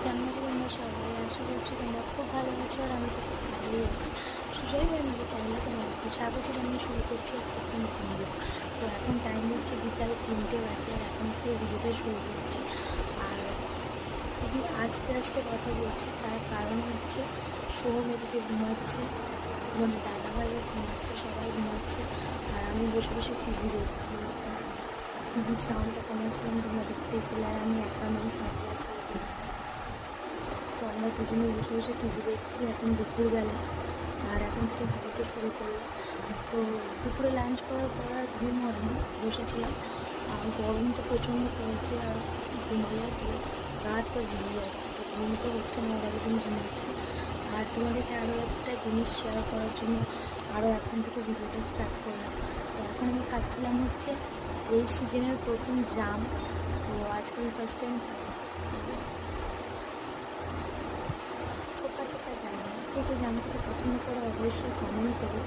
কেমন আছো তোমরা সবাই? আশা করছি তোমরা খুব ভালো আছো আর আমি তো খুব ভালোই আছি। সুজয় ভাই আমাদের চ্যানেলে তোমাদেরকে স্বাগত জানিয়ে শুরু করছি একটা নতুন ভিডিও। তো এখন টাইম হচ্ছে বিকাল 3টে বাজে আর এখন থেকে ভিডিওটা শুরু করছি। আর খুবই আস্তে আস্তে কথা বলছি, তার কারণ হচ্ছে সোহম এদিকে ঘুমাচ্ছে, তোমাদের দাদাভাইও ঘুমাচ্ছে, সবাই ঘুমাচ্ছে আর আমি বসে বসে টিভি দেখছি। টিভির সাউন্ডটা কমাচ্ছিলাম, তোমরা দেখতেই পেলে। আর আমি একা নই, সাথে আছে। তো আমরা দুজনে বসে বসে টিভি দেখছি এখন দুপুরবেলা। আর এখন থেকে ভিডিওটা শুরু করলাম। তো দুপুরে লাঞ্চ করার পর আর ঘুম হয়নি, বসেছিলাম। আর গরম তো প্রচণ্ড পড়েছে আর ঘুমালে পুরো গা হাত পা ভিজে যাচ্ছে, তো ঘুম তো হচ্ছে না, ওর একদিন ঘুমাচ্ছি। আর তোমাদেরকে আরও একটা জিনিস শেয়ার করার জন্য আরও এখন থেকে ভিডিওটা স্টার্ট করলাম। তো এখন আমি খাচ্ছিলাম হচ্ছে এই সিজনের প্রথম জাম। তো আজকে আমি ফার্স্ট টাইম খাচ্ছি থোকা থোকা জাম। কে কে জাম খেতে পছন্দ করে অবশ্যই কমেন্ট করো।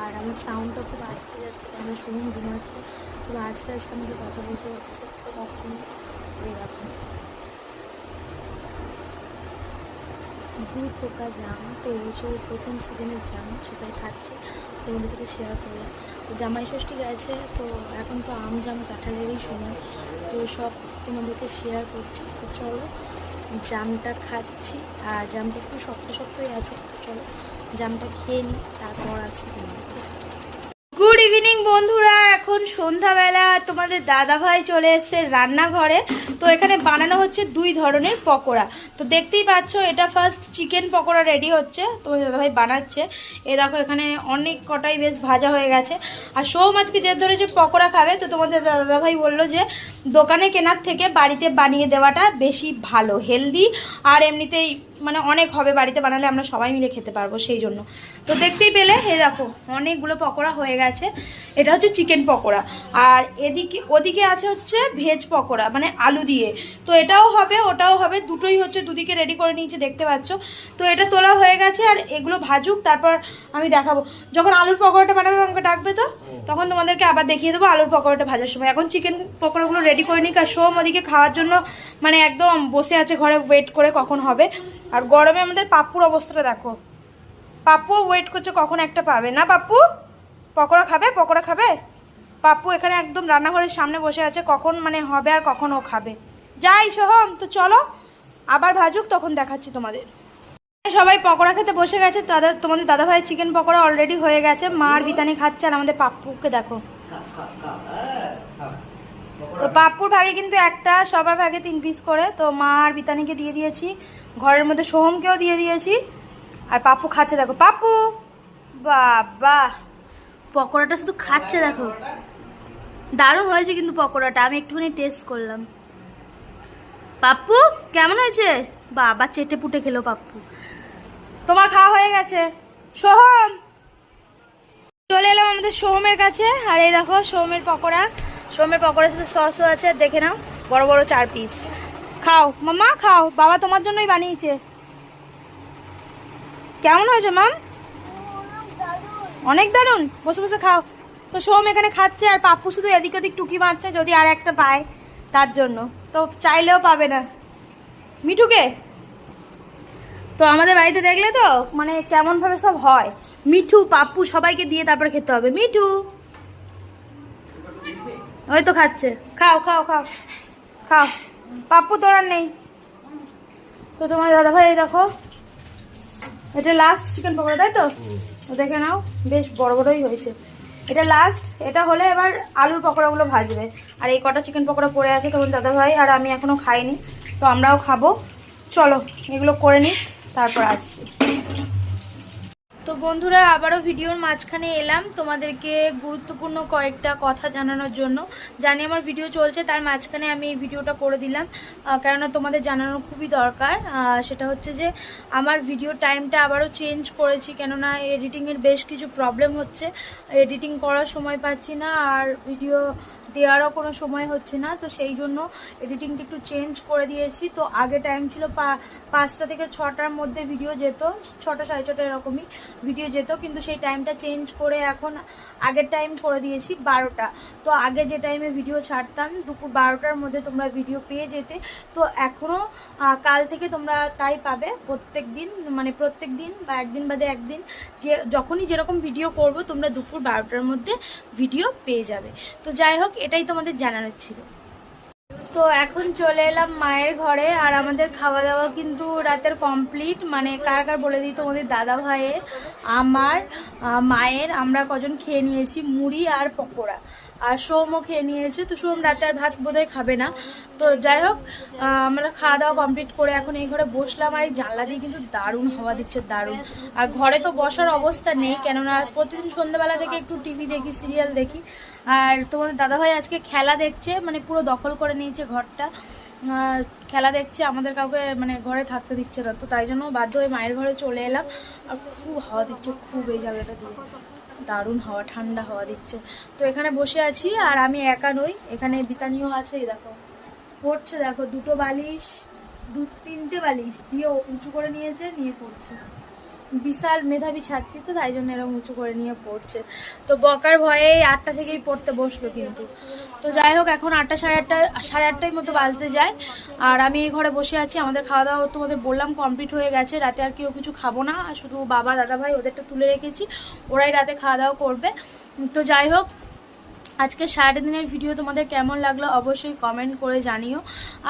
আর আমার সাউন্ডটা খুব আসতে যাচ্ছে, কেন শুনুন ঘুমাচ্ছে, খুব আস্তে আস্তে আমাকে কথা বলতে হচ্ছে। তো তখন এরকম 2 থোকা জাম, তো এই বছর প্রথম সিজনের জাম, সেটাই খাচ্ছি, তোমাদের সাথে শেয়ার করলাম। তো জামাই ষষ্ঠী গেছে, তো এখন তো আম জাম কাঁঠালেরই সময়, তো সব তোমাদেরকে শেয়ার করছি। তো চলো জামটা খাচ্ছি, আর জামটা একটু শক্ত শক্তই আছে, তো চলো জামটা খেয়ে নিই, তারপর আসি তোমাদের কাছে। গুড ইভিনিং বন্ধুরা, এখন সন্ধ্যাবেলা। তোমাদের দাদাভাই চলে এসছে রান্নাঘরে। তো এখানে বানানো হচ্ছে 2 ধরনের পকোড়া। তো দেখতেই পাচ্ছ, এটা ফার্স্ট চিকেন পকোড়া রেডি হচ্ছে, তোমাদের দাদাভাই বানাচ্ছে। এ দেখো এখানে অনেক কটাই বেশ ভাজা হয়ে গেছে। আর সোম আজকে যে ধরেছে পকোড়া খাবে, তো তোমাদের দাদাভাই বললো যে দোকানে কেনার থেকে বাড়িতে বানিয়ে দেওয়াটা বেশি ভালো, হেলদি, আর এমনিতেই মানে অনেক হবে, বাড়িতে বানালে আমরা সবাই মিলে খেতে পারবো, সেই জন্য। তো দেখতেই পেলে এই দেখো অনেকগুলো পকোড়া হয়ে গেছে। এটা হচ্ছে চিকেন পকোড়া, আর ওদিকে আছে হচ্ছে ভেজ পকোড়া, মানে আলু দিয়ে। তো এটাও হবে ওটাও হবে, দুটোই হচ্ছে, দুদিকে রেডি করে নিয়েছে, দেখতে পাচ্ছ। তো এটা তোলা হয়ে গেছে, আর এগুলো ভাজুক, তারপর আমি দেখাবো। যখন আলুর পকোড়াটা বানাবো আমাকে ডাকবে, তো তখন তোমাদেরকে আবার দেখিয়ে দেবো আলুর পকোড়াটা ভাজার সময়। এখন চিকেন পকোড়াগুলো রেডি করে নিই, আর সোম ওদিকে খাওয়ার জন্য মানে একদম বসে আছে ঘরে, ওয়েট করে কখন হবে। আর গরমে আমাদের পাপ্পুর অবস্থাটা দেখো, পাপ্পু ওয়েট করছে কখন একটা পাবে। না পাপ্পু, পকোড়া খাবে? পকোড়া খাবে পাপ্পু, এখানে একদম রান্নাঘরের সামনে বসে আছে, কখন মানে হবে আর কখন ও খাবে। যাই সোহম, তো চলো আবার ভাজুক, তখন দেখাচ্ছি তোমাদের। সবাই পকোড়া খেতে বসে গেছে, তোমাদের দাদাভাইয়ের চিকেন পকোড়া অলরেডি হয়ে গেছে, মা আর বিতানি খাচ্ছে, আর আমাদের পাপ্পুকে দেখো। তো পাপ্পুর ভাগে কিন্তু একটা, সবার ভাগে 3 পিস করে। তো মা আর বিতানিকে দিয়ে দিয়েছি, ঘরের মধ্যে সোহমকেও দিয়ে দিয়েছি, আর পাপ্পু খাচ্ছে দেখো। পাপ্পু বাবা, পকোড়াটা শুধু খাচ্ছে দেখো, দারুণ হয়েছে কিন্তু পকোড়াটা, আমি একটুখানি টেস্ট করলাম। পাপ্পু কেমন হয়েছে? বাবা চেটে পুটে খেলো পাপ্পু। তোমার খাওয়া হয়ে গেছে? সোহম, চলে এলাম আমাদের সোহমের কাছে, আর এই দেখো সোহমের পকোড়া। সোহমের পকোড়ার সাথে সসও আছে, দেখে নাও, বড় বড় 4 পিস। খাও মামা খাও, বাবা তোমার জন্যই বানিয়েছে। কেমন হয়েছে মাম? অনেক দারুণ, বসে বসে খাও। তো সোম এখানে খাচ্ছে, আর পাপ্পু শুধু এদিক ওদিক টুকি মারছে, যদি আর একটা পায় তার জন্য, তো চাইলেও পাবে না। মিঠুকে তো আমাদের বাড়িতে দেখলে তো মানে কেমন ভাবে সব হয়, মিঠু পাপ্পু সবাইকে দিয়ে তারপরে খেতে হবে। মিঠু ওই তো খাচ্ছে, খাও খাও খাও খাও। পাপ্পু তোর আর নেই। তো তোমার দাদাভাই দেখো, এটা লাস্ট চিকেন পকোড়া, তাই তো? দেখে নাও, বেশ বড় বড়ই হয়েছে। এটা লাস্ট, এটা হলে এবার আলুর পকোড়াগুলো ভাজবে। আর এই কটা চিকেন পকোড়া পড়ে আছে, তখন দাদাভাই আর আমি এখনো খাইনি, তো আমরাও খাবো। চলো এগুলো করে নিই, তারপর আসছি। তো বন্ধুরা, আবারও ভিডিওর মাঝখানে এলাম তোমাদেরকে গুরুত্বপূর্ণ কয়েকটা কথা জানানোর জন্য। জানি আমার ভিডিও চলছে, তার মাঝখানে আমি এই ভিডিওটা করে দিলাম, কেননা তোমাদের জানানো খুবই দরকার। সেটা হচ্ছে যে আমার ভিডিও টাইমটা আবারও চেঞ্জ করেছি, কেননা এডিটিংয়ের বেশ কিছু প্রবলেম হচ্ছে, এডিটিং করার সময় পাচ্ছি না, আর ভিডিও দেওয়ারও কোনো সময় হচ্ছে না। তো সেই জন্য এডিটিংটা একটু চেঞ্জ করে দিয়েছি। তো আগে টাইম ছিল 5টা থেকে 6টার মধ্যে ভিডিও যেত, 6টা 6:30 এরকমই। ভিডিও যেত, কিন্তু সেই টাইমটা চেঞ্জ করে এখন আগের টাইম করে দিয়েছি 12টা। তো আগে যে টাইমে ভিডিও ছাড়তাম দুপুর 12টার মধ্যে তোমরা ভিডিও পেয়ে যেতে, তো এখনও কাল থেকে তোমরা তাই পাবে। প্রত্যেক দিন মানে প্রত্যেক দিন বা একদিন বাদে একদিন যে যখনই যেরকম ভিডিও করব তোমরা দুপুর 12টার মধ্যে ভিডিও পেয়ে যাবে। তো যাই হোক, এটাই তোমাদের জানানোর ছিল। তো এখন চলে এলাম মায়ের ঘরে, আর আমাদের খাওয়া দাওয়া কিন্তু রাতের কমপ্লিট। মানে কার কার বলে দিই, তোমাদের দাদা ভাইয়ের, আমার, মায়ের, আমরা কজন খেয়ে নিয়েছি মুড়ি আর পকোড়া, আর সোমও খেয়ে নিয়েছে। তো সোম রাতে আর ভাত বোধহয় খাবে না। তো যাই হোক, আমরা খাওয়া দাওয়া কমপ্লিট করে এখন এই ঘরে বসলাম, আর এই জানলা দিয়ে কিন্তু দারুণ হাওয়া দিচ্ছে, দারুণ। আর ঘরে তো বসার অবস্থা নেই, কেননা প্রতিদিন সন্ধ্যাবেলা থেকে একটু টিভি দেখি, সিরিয়াল দেখি। আর তোমাদের দাদাভাই আজকে খেলা দেখছে, মানে পুরো দখল করে নিয়েছে ঘরটা, খেলা দেখছে, আমাদের কাউকে মানে ঘরে থাকতে দিচ্ছে না। তো তাই জন্য বাধ্য হয়ে মায়ের ঘরে চলে এলাম। আর খুব হাওয়া দিচ্ছে, খুব এই জায়গাটা দিয়ে দারুণ হাওয়া, ঠান্ডা হাওয়া দিচ্ছে। তো এখানে বসে আছি, আর আমি একা নই, এখানে বিতানিও আছে। এই দেখো পড়ছে, দেখো দুটো বালিশ, তিনটে বালিশ দিয়ে উঁচু করে নিয়েছে, নিয়ে পড়ছে। বিশাল মেধাবী ছাত্রী, তো তাই জন্য এরকম উঁচু করে নিয়ে পড়ছে। তো বকার ভয়ে 8টা থেকেই পড়তে বসলো কিন্তু। তো যাই হোক, এখন 8টা সাড়ে আটটার মতো বাজতে যায়, আর আমি এই ঘরে বসে আছি। আমাদের খাওয়া দাওয়া তোমাদের বললাম কমপ্লিট হয়ে গেছে। রাতে আর কেউ কিছু খাবো না, শুধু বাবা দাদা ভাই ওদেরটা তুলে রেখেছি, ওরাই রাতে খাওয়া দাওয়া করবে। তো যাই হোক, আজকে সারাটা দিনের ভিডিও তোমাদের কেমন লাগলো অবশ্যই কমেন্ট করে জানিও।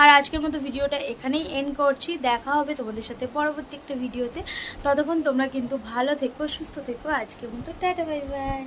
আর আজকের মতো ভিডিওটা এখানেই এন্ড করছি। দেখা হবে তোমাদের সাথে পরবর্তী একটা ভিডিওতে। ততক্ষণ তোমরা কিন্তু ভালো থেকো, সুস্থ থেকো। আজকের মতো টাটা, বাই বাই।